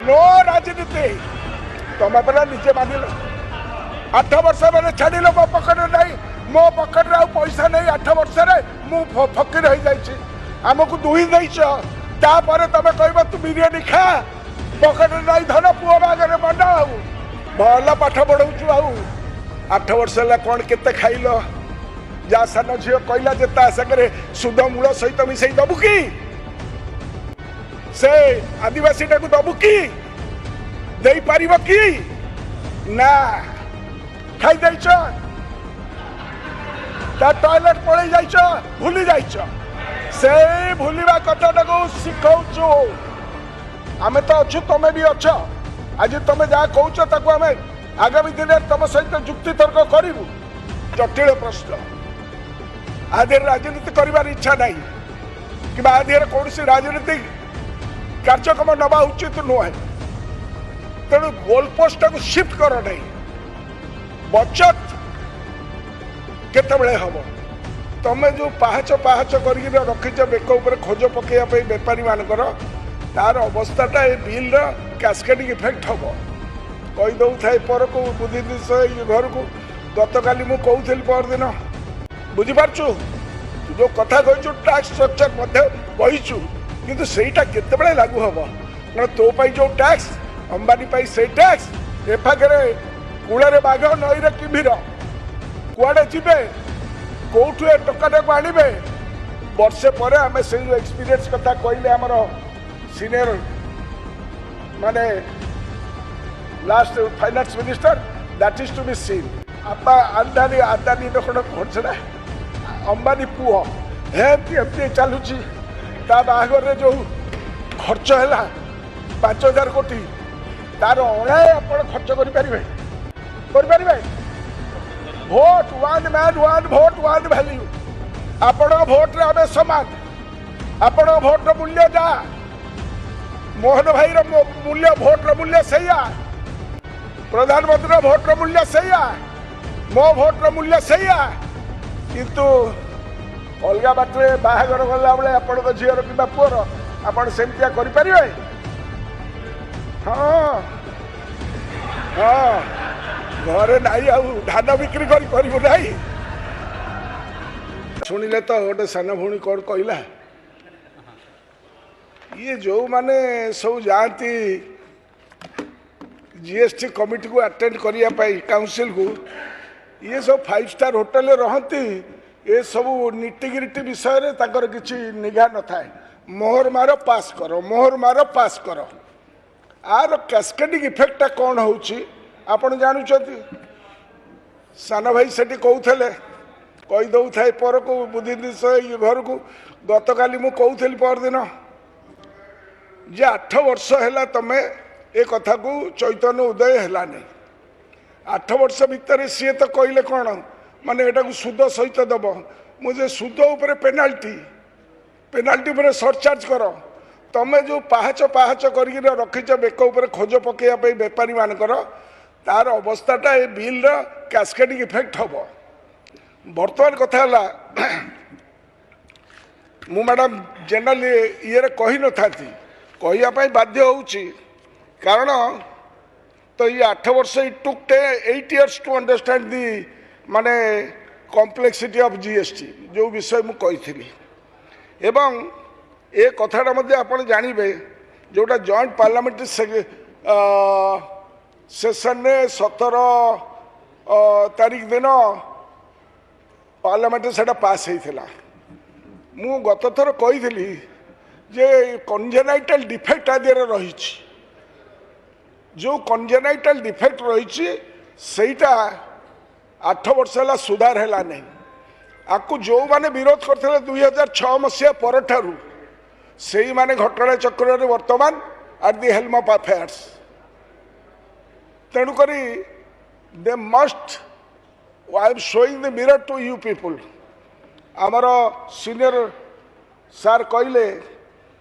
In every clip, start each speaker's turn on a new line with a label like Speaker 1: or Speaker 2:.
Speaker 1: No राजनीति तुम पहले निजे मान 8 वर्ष मैंने छाड़ मो पकेट नहीं मो पकेट पैसा नहीं 8 वर्ष मु फकीर हो जाइए आमको दुही देपर तुम कह तू बिरियानी खा पकेट नहीं धन पुओ बागरे बना भल पाठ पढ़ाऊ आउ 8 वर्ष है कौन केते खाइल जा सान झील कहला जे ता सागरे सुध मूल सहित मिसई दबु कि से आदिवासी टाक दबु कि दे पार कि ना खाई देछ टॉयलेट पड़े जाइछ भूली जाइछ से भूलिबा कथाटा शिखाऊ आमे तो अच्छु तमें भी अच्छ आज तुम जहाँ कौच ताको आमे आगामी दिन में तुम सहित जुक्ति तर्क करू जटिल प्रश्न आधे राजनीति कर इच्छा ना कि आधे कौन सी राजनीतिक कार्यक्रम नवा उचित नुहे तेणु गोलपोस्ट को शिफ्ट कर नहीं बचत केतबेले हम तमें जो पाहाच पाहाच कर रखीच बेक उपर खोज पकड़ बेपारी मानकर तार अवस्थाटा ए बिल कैस्केडिंग इफेक्ट हम कहीदे था पर को बुद्धि घर को गत काली मु कहूली परदिन बुझीपारचु जो कथा कही टैक्स स्ट्रक्चर कहीचु किंतु सेटा केतबेले लागू हम कारण तो पाई जो टैक्स अंबानी पाई से टैक्स एफागे कूल बाघ नईर किभिर कुआडे जीवे कौठु ए टकाटा को आणवे वर्षे पर आम से एक्सपीरियंस कथा कहले आमर सीनियर माने last finance minister that is to be seen आपा आदानी आदानी खोजना अंबानी पुओ एमती चलुची ता बाहागर जो खर्च है 5000 कोटी तार अणाए आप खर्च करें vote one man one vote one value आपण भोट रे आमे समान आपण भोट रो मूल्य जा मोहन भाई रो मूल्य भोट रो मूल्य सैया प्रधानमंत्री भोट रो मूल्य सैया मो भोट रो मूल्य सैया किंतु अलग बाटे बाहागर गला बेले आपण झीर कि पुअर आपण सेमतिया करि परिबे हाँ हाँ घरे नाई धान बिक्री करू ना शुणिले तो गोटे सान भूणी कौन कहला ये जो माने सब जाती जीएसटी कमिटी को अटेंड करने काउंसिल को ये सब 5 स्टार होटेल रहती ये सब निटिगिरिटी विषय ताकर किसी निघा न थाए मोहर मार पास कर मोहर मार पास कर आर कैस्केडिंग इफेक्टा कौन होची आपण जानुचंती सान भाई सेठी कहूले कहीदे था पर को बुद्धि घर को गत काली मु कहूली परदिन जे 8 वर्ष है तमें ए कथा को चैतन्य उदय है नहीं 8 वर्ष भितर सी तो कहले कौन माने एटा को सुद सहित दब मुझे सुद उपर पेनाल्टी पर सरचार्ज कर तमें जो पाहाच पाहाच कर रखीच बेक उपर खोज पकड़ बेपारी मानकर तार अवस्थाटा ए बिल कैस्केडिंग इफेक्ट हम बर्तमान कथा मु मैडम जनरल ये कही न था कहवाई बाध्य होउची कारण तो ये 8 वर्ष it took 8 years to understand the माने कॉम्प्लेक्सिटी ऑफ जीएसटी जो विषय मु कही एवं ए कथाटा मध्य आपण जानिबे जोटा जॉइंट पार्लियामेंट्री सेशन रे 17 तारीख दिन पार्लियामेंट से पास होता मु गत थर कही जे कंजेनाइटल डिफेक्ट आदि रही जो कंजेनाइटल डिफेक्ट रही सेटा 8 वर्ष है सुधार है नहीं आपको जो माने विरोध करते 2006 मसीहा पर से माने घटना चक्र वर्तमान at the helm of affairs तेणुक they must I am showing the mirror to you people आमर सीनियर सार कहले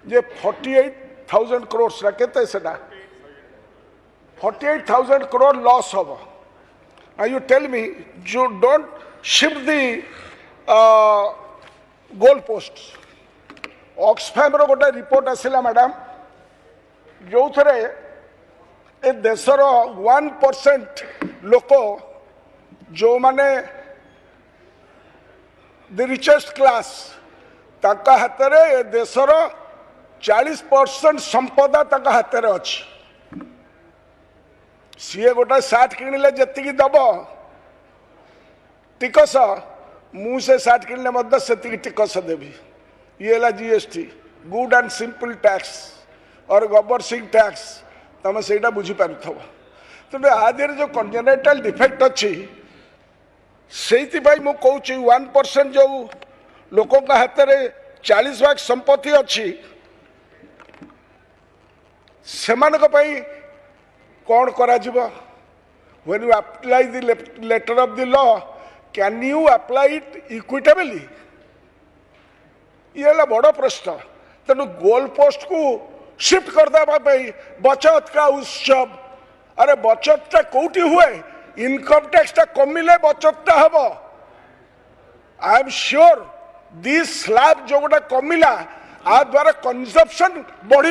Speaker 1: जे 48,000 crores केते सेटा 48,000 crore लॉस हम you tell me you don't shift the goal post Oxfam रो गोटे रिपोर्ट आसला मैडम जो थे ए देशर 1% लोक जो माने द रिचेस्ट क्लास ताका हाथ रे ए देशर 40% संपदा ताका हाथ रे अछि सीए गोटा सार्ट किणिले जति दब टिकस मु से सार्ट किणिले मध्य सेति टिकस देवी ये है GST good and simple tax और गवर्नसिंग टैक्स तुम से बुझी पार तेणु आदि जो कंजेनिटल डिफेक्ट अच्छी से मु कहूँ 1% जो लोकों का हाथ में 40 भाग संपत्ति अच्छी से कौन करा when you apply the letter of the law can you apply it equitably ये बड़ प्रश्न तेणु गोल पोस्ट को शिफ्ट करदे बचत का उत्सव अरे बचत टा कौटी हुए इनकम टैक्स टा कमिले बचत टा हम I am sure this slab जो गोटे कमिला आ द्वारा कंजप्शन बढ़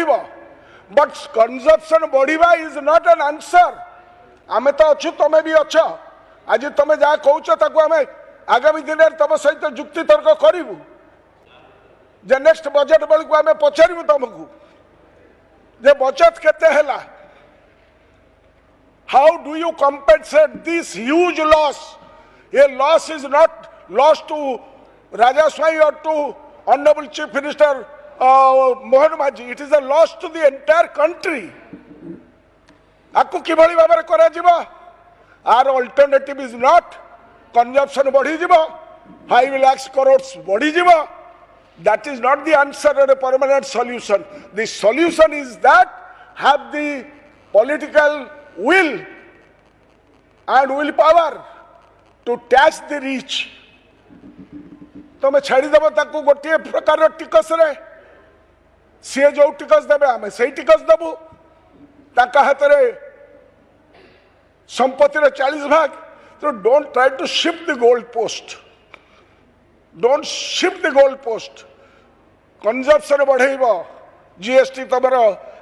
Speaker 1: बट कंजप्शन बढ़िबा इज नॉट एन आंसर आमे तो अच्छु तमे भी अच्छ आज तमे जहाँ कहूच ताको आमे आगामी दिन में तुम सहित जुक्ति तर्क करूँ जे नेक्स्ट बजेट बेलू आम पचारू तुमको जे बचत केते हैला how do you compensate this huge loss ये loss is not loss to Raja Swain और to honourable chief minister Mohan Majhi it is a loss to the entire country आपको किभली भाव में करा जिवो our alternative is not consumption बढ़ी जिवो 5 लाख करोड़ बढ़ी जिवो that is not the answer or a permanent solution. The solution is that have the political will and willpower to tax the rich. तुम छाड़ी देव ताकू गोटे प्रकार टिकस रे सी जो टिकस देवे आम से टिकस देवु ताका हाथ रे संपत्ति 40 भाग तो don't try to shift the goal post don't shift the goal post consumption बढ़ेब जीएसटी तुम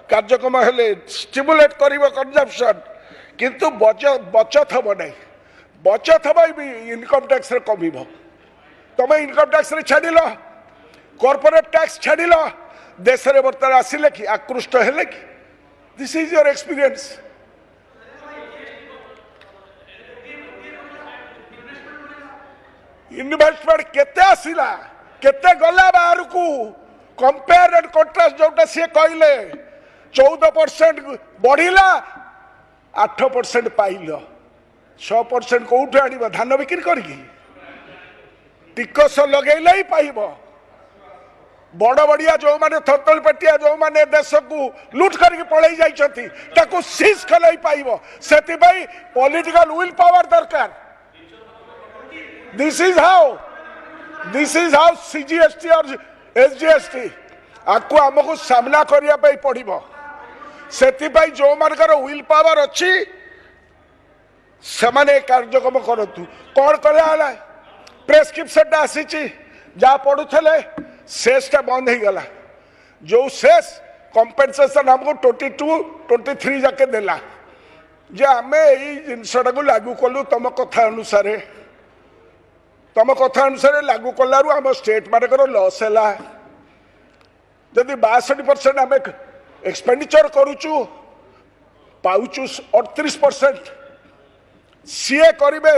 Speaker 1: कार्यक्रम हेले स्टिमुलेट कर कंजप्शन किंतु बचत हम ना बचत हम भी इनकम टैक्स रे कम तुम इनकम टैक्स रे छाड़ कॉर्पोरेट टैक्स छाड़ देश में बर्तमान आसिले कि आकृष्ट हेले कि this is your experience investment केते आसिला केते गला बाहर को कंपेयर एंड कंट्रास्ट जोटा सी कहले 14% बढ़िला 8% पाइल 6% कौट आन धान बिक्री करके टिकस लगेले ही पाइब बड़ बड़िया जो माने थरतल पेटिया जो माने देश को लुट करके पलई जाइछथि ताको सीज कले ही पाइब सेति भाई पॉलिटिकल विल पावर दरकार दिस इज हाउ सीजीएसटी और एसजीएसटी आपको आमको सामना करिया पे पड़िबो सेति भाई जो मानकर विल पावर अच्छी से कार्यक्रम करतु कौन करा प्रेस्क्रिप्शन आसी जहाँ पढ़ुले शेषटा बंद हो गला जो शेष कंपेनसेशन हमको 22-23 जाके देला जे आमे यही जिनसटा को लागू कलु तुम कथा अनुसार लागू कलु आम स्टेट मानकर लॉस है जदि 62% आम एक्सपेंडिचर करुचु पाउचु 38% सीए करेंगे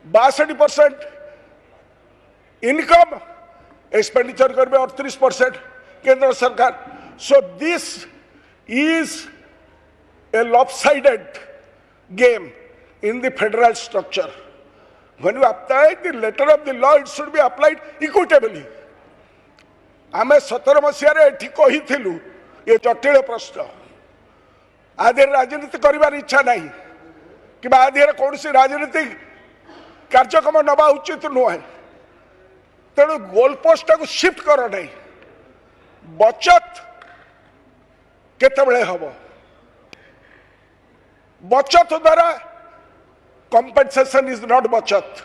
Speaker 1: 62% इनकम एक्सपेंडिचर करेंगे 38% केंद्र सरकार so this is a lopsided game in the federal structure. When you apply the letter of the law, it should be applied equitably. आमे 17 मसीह कही ये जटिल प्रश्न आधे राजनीति कर इच्छा नहीं कि आधे कौन सी राजनीतिक कार्यक्रम नवा उचित नुहे तेणु गोलपोस्ट को शिफ्ट कर नहीं बचत केतबेले हम बचत द्वारा कंपेंसेशन इज नॉट बचत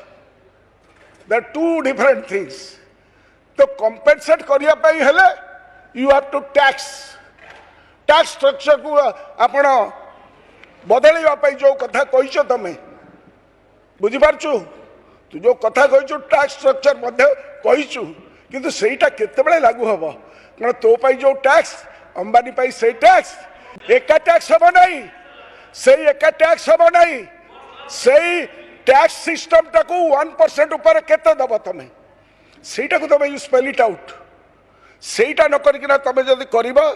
Speaker 1: दे टू डिफरेंट थिंग्स तो कंपेंसेट करने you have to tax structure को आपण बदल जो कथा कहीच तुम बुझिपारछु तू जो कथा कहीचु टैक्स स्ट्रक्चर कहीचु किंतु सेटा केतेबेले लागू हम कारण तो पाई जो टैक्स अंबानी पाई से टैक्स एका टैक्स हम नहीं से एका टैक्स हम नहीं से टैक्स सिस्टम टाकू 1% ऊपर केते दब तुम सेटा को तुम यू स्पेल इट आउट सेटा न करकिना तुम जदि करबो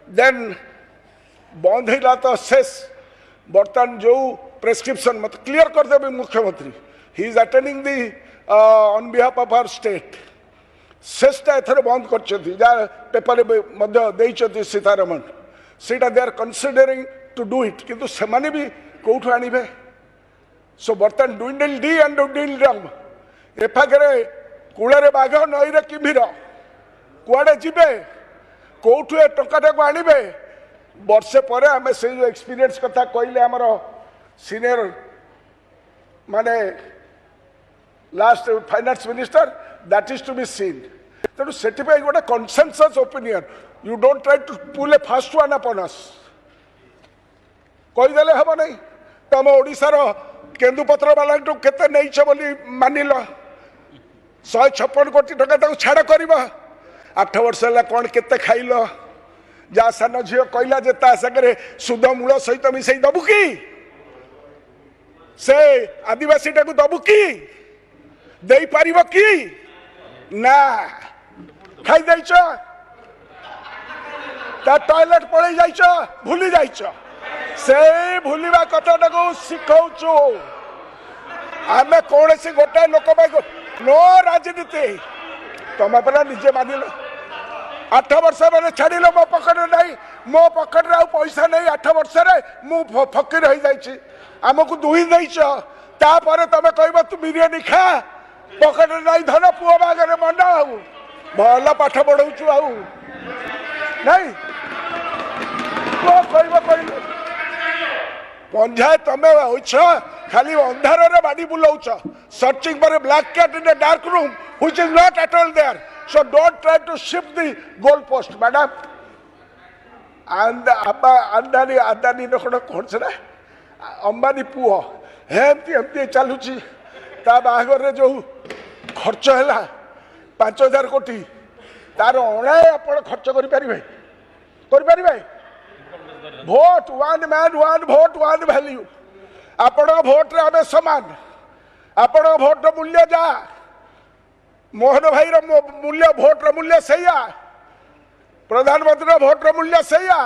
Speaker 1: देन बंद हैला तो शेष बर्तमान जो प्रेस्क्रिप्शन मत क्लियर कर देबे मुख्यमंत्री he is attending the on behalf of our state शेषटा एथर बंद कर पेपर में सीतारमण सेटा they are considering to do it किंतु सेमाने भी कोठु आनिबे सो बर्तमान डुइंडल डी एंड डुइंडल डम एफागरे कूଳରେ बाघ नईरे किमिर कुआडे जिबे कोठु ए टंकाटा को आनिबे वर्षे पर आम से जो एक्सपीरियंस कथा कहले आमर सीनियर माने last finance minister that is to be seen तेणु से गोटे consensus opinion you don't try to pull a fast one upon us कहीदेले हम नहीं तुम ओडिशार केन्दुपत्र वाला केते नहीं बोली मानिल 156 कोटी टका छाड़ कर 8 वर्ष है कौन केते खाइल जहाँ सान झील कहला जे ता सागरे सुध मूल सहित मिसई दबु कि से आदिवासी टाकू दबु कि दे पार कि ना खाई जाइछ ता टॉयलेट पड़े जाइछ भूली जाइछ से भूलिबा कथाटा को शिखौछु आमे कौन से गोटे लोक नो राजनीति तुम पहला निजे मानिल 8 वर्ष मैंने छाड़ मो पकेट नहीं मो पकेट पैसा नहीं 8 वर्ष मु फकीर हो जाइए आमको दुही देच तापर तुम कह तू बिरियानी खा पकेट नहीं धन पुओ बागरे मन आउ भल पाठ पढ़ाऊँ आउ नहीं कहल पंजा तुम हो खाली अंधार बाड़ी बुलाऊच searching for a black cat in a dark room which is not at all there so don't try to shift the goal post madam Adani Adani कौन से अंबानी पुओ एमती चलुची बाहागर जो खर्च है 5000 कोटी तार अणाए आप खर्च करें vote one man one vote one value आपण भोट रे आमे समान आपण भोट मूल्य जा मोहन भाई मूल्य भोट मूल्य सैया प्रधानमंत्री भोट मूल्य सैया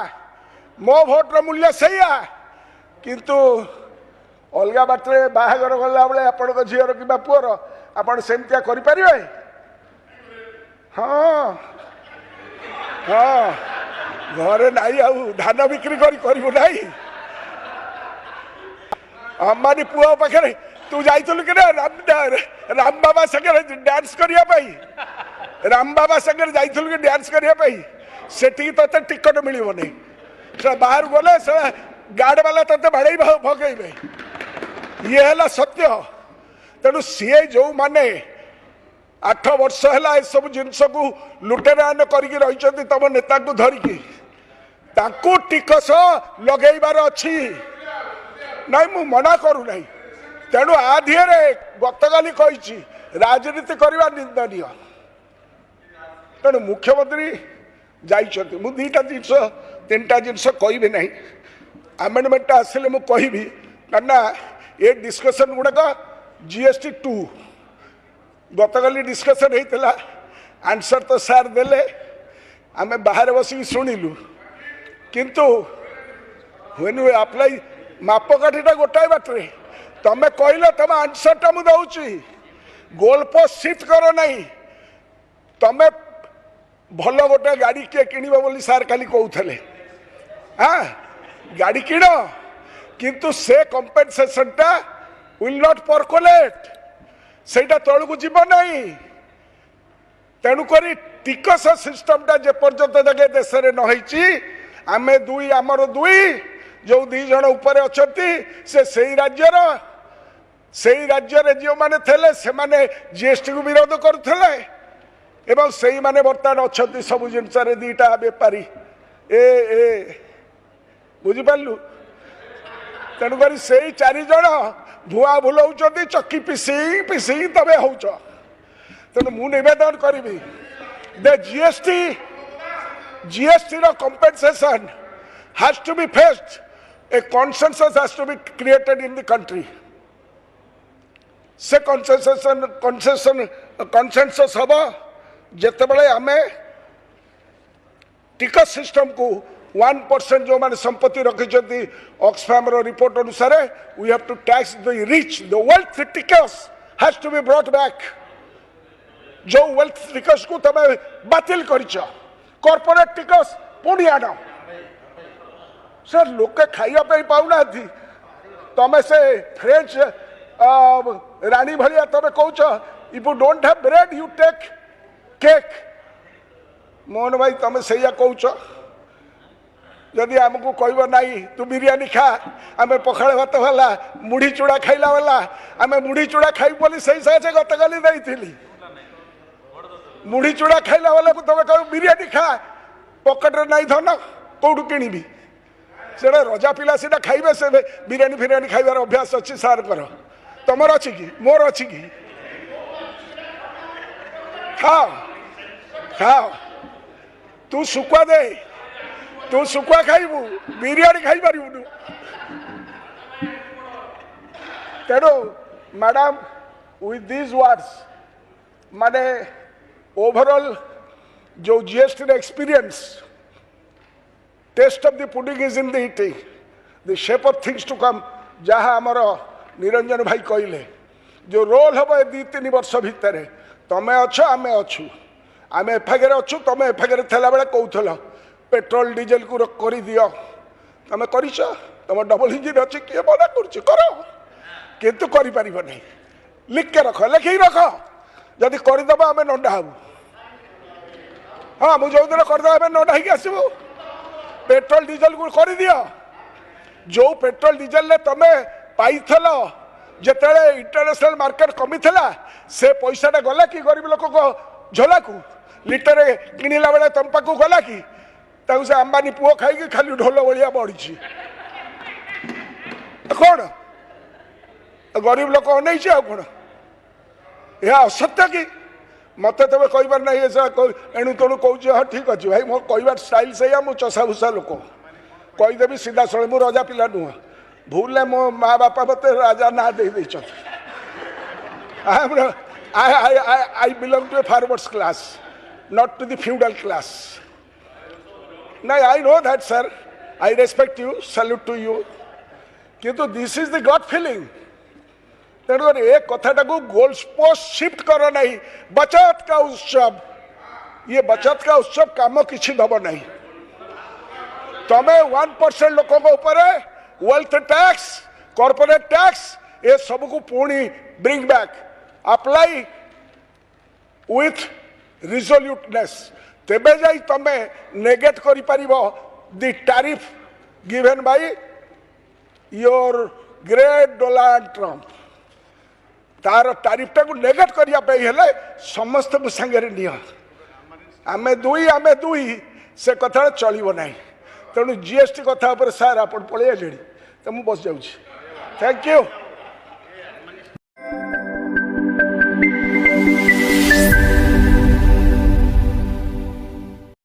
Speaker 1: मो भोट मूल्य सैया किंतु अलग बाटे बाहागर गला बेले आपण झीर कि पुअर आपण सेमतिया करें हाँ हाँ घरे नाई आउ धान बिक्री करू ना अंबानी पुओ पाखे तू जाइलु कि राम बाबा सागर डांस करने राम बाबा सागर जाइलु कि डांस करने से ते टिकट मिल नहीं बाहर गले से गार्ड वाला ते बाड़े भगेबे ये है सत्य तेणु सी जो माने 8 वर्ष है सब जिनस को लुटेरान कर तुम नेता को धरिकी टिकस लगेबार अच्छी नहीं मु मना करू नहीं तेणु आधे गतकाली कही राजनीति करवा निंदनीय तेणु मुख्यमंत्री जाइए मु 2टा जिनस 3टा जिनस कहि ना आमेंडमेंट आसिले मु कहि करना ये डिस्कशन गुड़ाक जीएसटी 2 गतकाली डिस्कशन होता आंसर तो सार देले आमे बाहर बस शुणिलु किंतु व्हेन वी अप्लाई मापकाठीटा गोटाए बाटे तमें कहल तुम आंसरटा मुझे गोल पोस्ट शिफ्ट कर नहीं तमें भल गोटे गाड़ी किए किणव बोली सार खाली कहते हाँ गाड़ी किण किंतु से कंपेनसेशनटा विल नॉट परकोलेट सेटा तलू जीव नहीं तेणुक टिकस सिस्टमटा जेपर्यंत जगह देश में नही आमे दुई आमर दुई जो 2 जन ऊपर अच्छा से राज्य जो मैंने थे से माने जीएसटी को विरोध करुले एवं से माने बर्तमान अच्छा सब जिनस 2टा बेपारी ए बुझिपारू तेणुक से 4 जन भुआ भुलाऊँ चक्की पिसी पिसी तबे हो तेणु मु नवेदन करी the GST compensation has to be faced. A consensus has to be created in the country. से consensus हबा जिते बड़े आमे टिकस सिस्टम को 1% जो माने संपत्ति रखी ऑक्सफैम रिपोर्ट अनुसार we have to tax the rich. The wealth टिकस has to be brought back. जो wealth टिकस को तमे बातिल करिछ कॉर्पोरेट टिकस पुणी आना सर लोके खाइया पे पाउना थी तमे से फ्रेंच रानी भलिया तमे कहूछ if you don't have bread you take cake Mohan भाई तमे सैया कहूछ जदि आमको कहब नहीं तू बिरियानी खा आमे पखाड़ भात वाला मुढ़ी चूड़ा खाइला वाला आमे मुढ़ी चूड़ा खाई बोली सही साजे गतकाली देइथिली मुढ़ी चूड़ा खाइला वाला को तमे कहब बिरियानी खा पॉकेट रे नहीं धन कोडू किनिबी सेटा रजा पिला सीटा खाइबे से बिरियानी फिरियानी खाइबार अभ्यास अच्छी सार कर तमर अच्छी कि मोर अच्छी कि खाओ खाओ तू सुकुआ दे तू सुकुआ खाइबू बिरियानी खाई पारिबू तेणु मैडम विथ दिस वर्ड्स माने ओवरऑल जो GST experience test of the pudding is in the eating the shape of things to come जहाँ आमर निरंजन भाई कहले जो रोल हम 2-3 वर्ष भितर तमें अच्छ आम अच्छु आम एफागे अच्छु तुम एफागे थला बेले कहूल पेट्रोल डीजेल को कर दियो तुम कर तुम डबल इंजिन अच्छी किए मना कर कितु कर लिख के रख लिखिक रख जदि करदेव आम नंडा हबू हाँ मुझे दिन करदे नंडा होगी आसबू पेट्रोल डीजेल को कर दियो जो पेट्रोल डीजेल ने तुम पाइल जिते इंटरनेशनल मार्केट कमी थला से पैसाटा गला कि गरीब लोक को झोला को लिटर किणला बेले तुम पाक गला कि से अंबानी पुओ खाई खाली ढोल भाया बढ़ी कौन गरीब लोक अनई कौन यह असत्य कि मत तुम कहबार ना एणु तेणु कौच हाँ ठीक अच्छे भाई मो कहबार स्टाइल से मु चषा भूषा लोक कहीदेवी सीधा सड़े मु रजा पिला नुह भूल मो माँ बापा मत राजा ना दे I belong to a farmers class, not to the feudal class. Now I know that, sir. I respect you, salute to you. किंतु this is the gut feeling. तेणु एक कथाटा को गोल पोस्ट शिफ्ट कर नहीं बचत का उत्सव ये बचत का उत्सव काम किसी दब नहीं तमें 1% लोकों को ऊपर वेल्थ टैक्स कॉर्पोरेट टैक्स ये सब को पुणी bring back apply with resoluteness तेबे जाई तमें नेगेट करि परिबो the tariff given by your great Donald Trump तार टैरिफटा को नेगेट करिया पे हेले समस्त संगे निय आमे दुई से कथा चलिबो नाही तेणु जीएसटी कथा पर सार आप पलि तो मुझे बस जाऊँ थैंक यू।